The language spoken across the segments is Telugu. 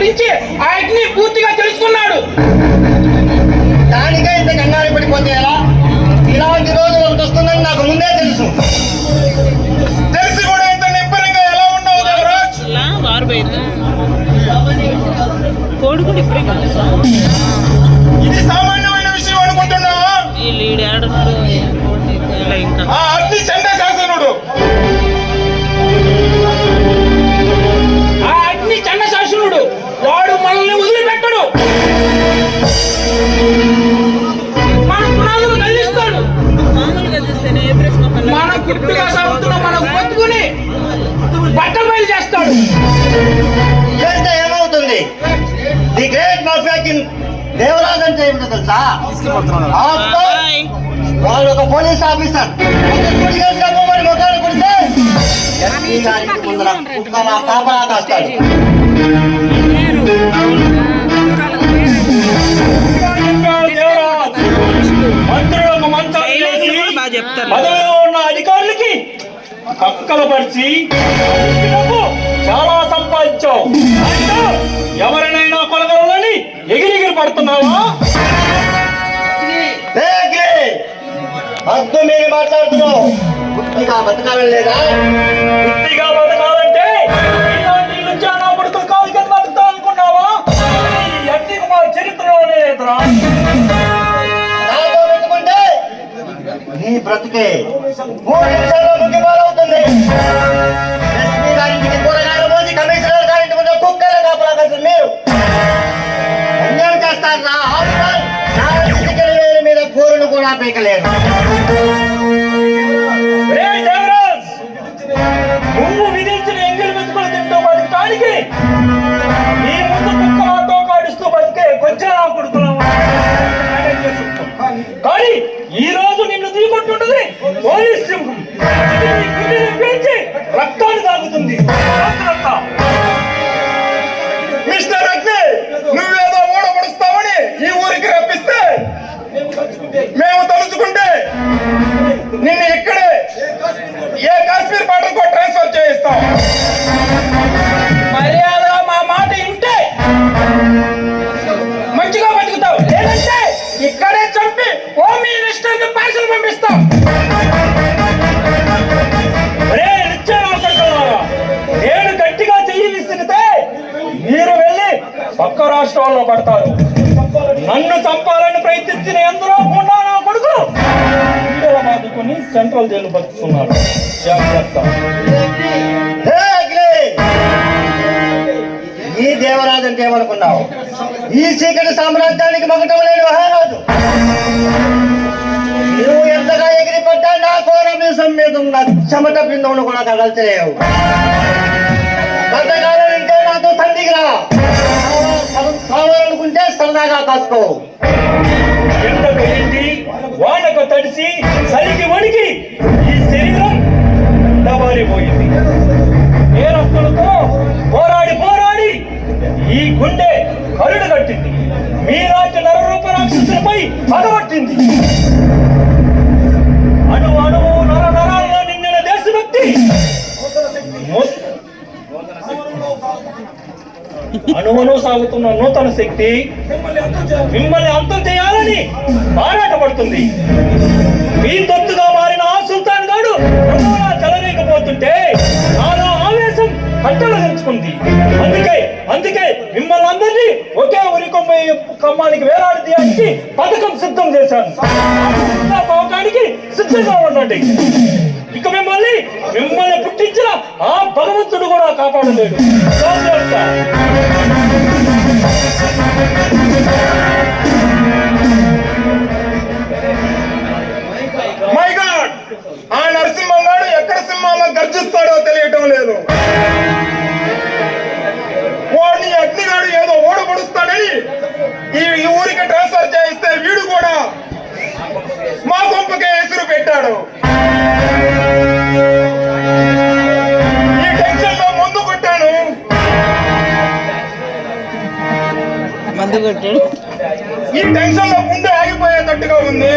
సంపాదించి ఆ అగ్ని పూర్తిగా తెలుసుకున్నాడు. దానికే ఇంత కంగారు పడిపోతే ఎలా? ఇలాంటి రోజు ఒకటి వస్తుందని నాకు ముందే తెలుసు. తెలిసి కూడా ఇంత నిబ్బరంగా ఎలా ఉన్నావు దేవరాజ్? ఇది సామాన్యమైన విషయం అనుకుంటున్నావా? ఆ అగ్ని చండశాసనుడు, వాడు మనల్ని వదిలిపెట్టడు. మన పునాదులు కదిలిస్తాడు. మన గుట్టుగా సాగుతున్న మన బతుకుని బట్టబయలు చేస్తాడు. చేస్తే ఏమవుతుంది? The great mafia king Devraj అంటే ఏమిటో తెలుసా? వాళ్ళు ఒక పోలీస్ ఆఫీసర్ మొత్తాన్ని కొడితే ముందర కుక్కలా కాపలా కాస్తాడు. పదవిలో ఉన్న అధికారులకి కక్కలపరిచి చాలా సంపాదించావు. ఎవరినైనా కొలగలని ఎగిరిగిరి పడుతున్నావా? అర్థం మీరు మాట్లాడుతున్నావు. గుర్తిగా బతకాలని లేదా? గుర్తిగా బతకాలంటే నా కొడుకు కాలు కింద బతుకుతా అనుకున్నావా? అగ్ని కుమార్ చరిత్రలోనే నాతో పెట్టుకుంటే నీ బ్రతుకే 3 నిమిషాల్లో ముఖ్యమాలవుతుంది. ఎస్పీ గారింటికి కూరగాయలు మోసి కమిషనర్ గారింటి ముందు కుక్కల కాపలా కాసిన మీరు అన్యాయం చేస్తారు. నా హాస్పిటల్ మీద కూరను కూడా పీకలేరు. నువ్వు విధించిన ఎంగిలి మెతుకులు తింటూ బతకడానికి నీ ముందు కుక్కలతో కాడుస్తూ బతికే కొంచెం కొడుతున్నావు. కానీ ఈ రోజు నిన్ను దిగుకుంటుంటది పోలీస్ సింహం. పెంచి రక్తాన్ని తాగుతుంది. మిస్టర్ అగ్ని, నువ్వేదో ఊడబడుస్తావని ఈ ఊరికి రప్పిస్తే మేము తలుచుకుంటే నిన్ను ఇక్కడే ఏ కాశ్మీర్ బార్డర్కో ట్రాన్స్ఫర్ చేయిస్తాం. మర్యాదగా మా మాట వింటే మంచిగా బతుకుతావు, లేదంటే ఇక్కడే చంపి హోమ్ మినిస్టర్ కి పార్సల్ పంపిస్తాం. నేను గట్టిగా చెయ్యి విసిరితే మీరు వెళ్ళి పక్క రాష్ట్రాల్లో పడతారు. నన్ను చంపాలని ప్రయత్నించిన ఎందరో కూడా నా కొడుకు బాదుకొని సెంట్రల్ జైలు బతుకుతున్నారు. ఈ దేవరాజు అంటే ఏమనుకున్నావు? ఈ చీకటి సామ్రాజ్యానికి మగటం లేని మహారాజు. నువ్వు ఎంతగా ఎగిరిపడ్డా నా కోర మీసం మీద ఉన్న చెమట బిందువును కూడా కదల్చలేవు. బతకాలంటే నాతో తండ్రికి రా. కావాలనుకుంటే సరదాగా కాసుకో. ఎండకు ఎండి వానకు తడిసి చలికి వణికి ఈ శరీరం డబారిపోయింది. నేరస్తులతో పోరాడి పోరాడి ఈ గుండె కరుడు కట్టింది. మీలాంటి నరరూప రాక్షసులపై పగబట్టింది. అణువు అణువు నర నరాల్లో నిండిన దేశభక్తి అణువును సాగుతున్న నూతన శక్తి మిమ్మల్ని అంతం చేయాలని పోరాటపడుతుంది. మీ తొత్తుగా మారిన ఆ సుల్తాన్ గాడు చెలరేకపోతుంటే నాలో ఆవేశం కట్టలు తెంచుకుంది. అందుకే మిమ్మల్ని అందరినీ ఒకే ఉరి కమ్మానికి వేలాడదీయానికి పథకం సిద్ధం చేశాను. పోవటానికి సిద్ధంగా ఉండండి. ఇక మిమ్మల్ని పుట్టించిన ఆ భగవంతుడు కూడా కాపాడలేడు. మై గాడ్, ఆ నరసింహం గాడు ఎక్కడ సింహాల్లో గర్జిస్తాడో తెలియటం లేదు. వాడిని అగ్నిగాడు ఏదో ఓడబడుస్తాడని ఈ ఊరికి ట్రాన్స్ఫర్ చేయిస్తే వీడు కూడా మా గుంపుకే ఎసురు పెట్టాడు. ఈ టెన్షన్ లో మందు కొట్టాను. ఈ టెన్షన్ లో ముందే ఆగిపోయేటట్టుగా ఉంది.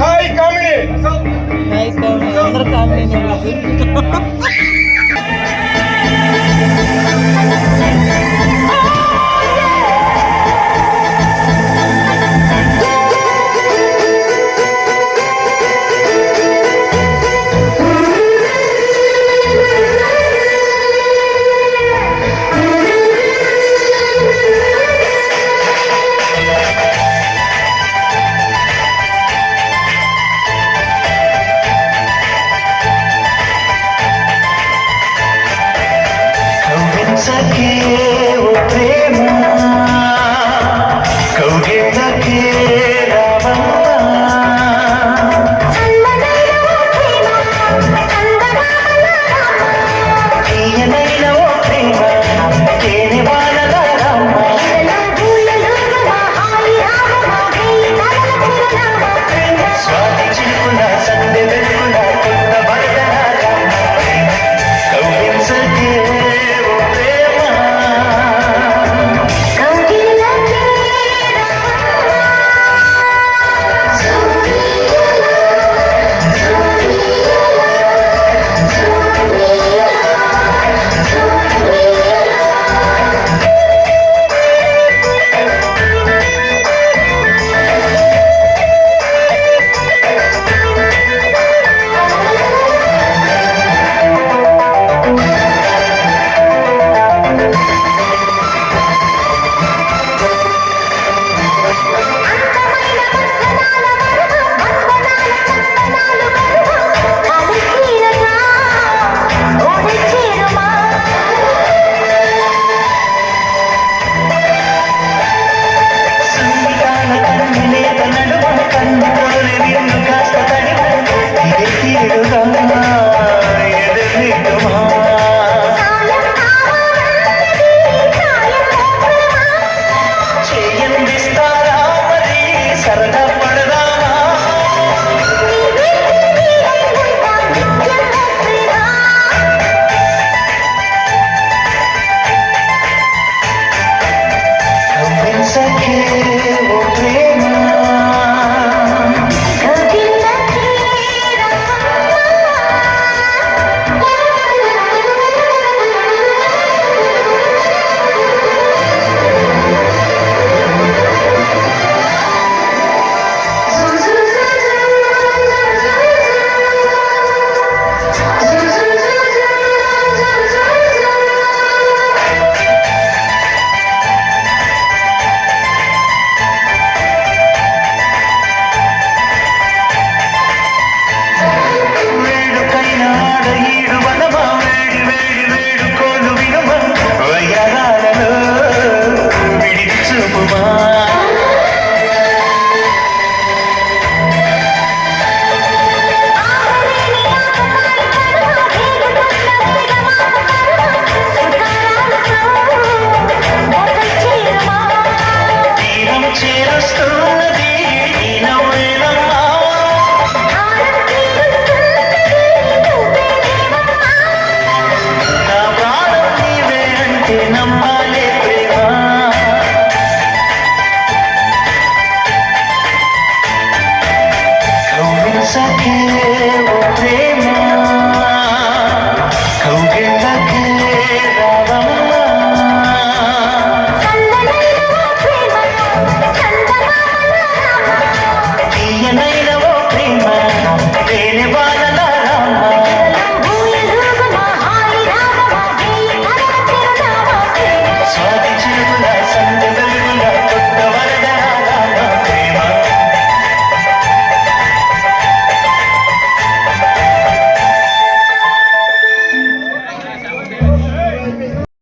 హాయ్ కామిని. అందరూ కామిని సఖీ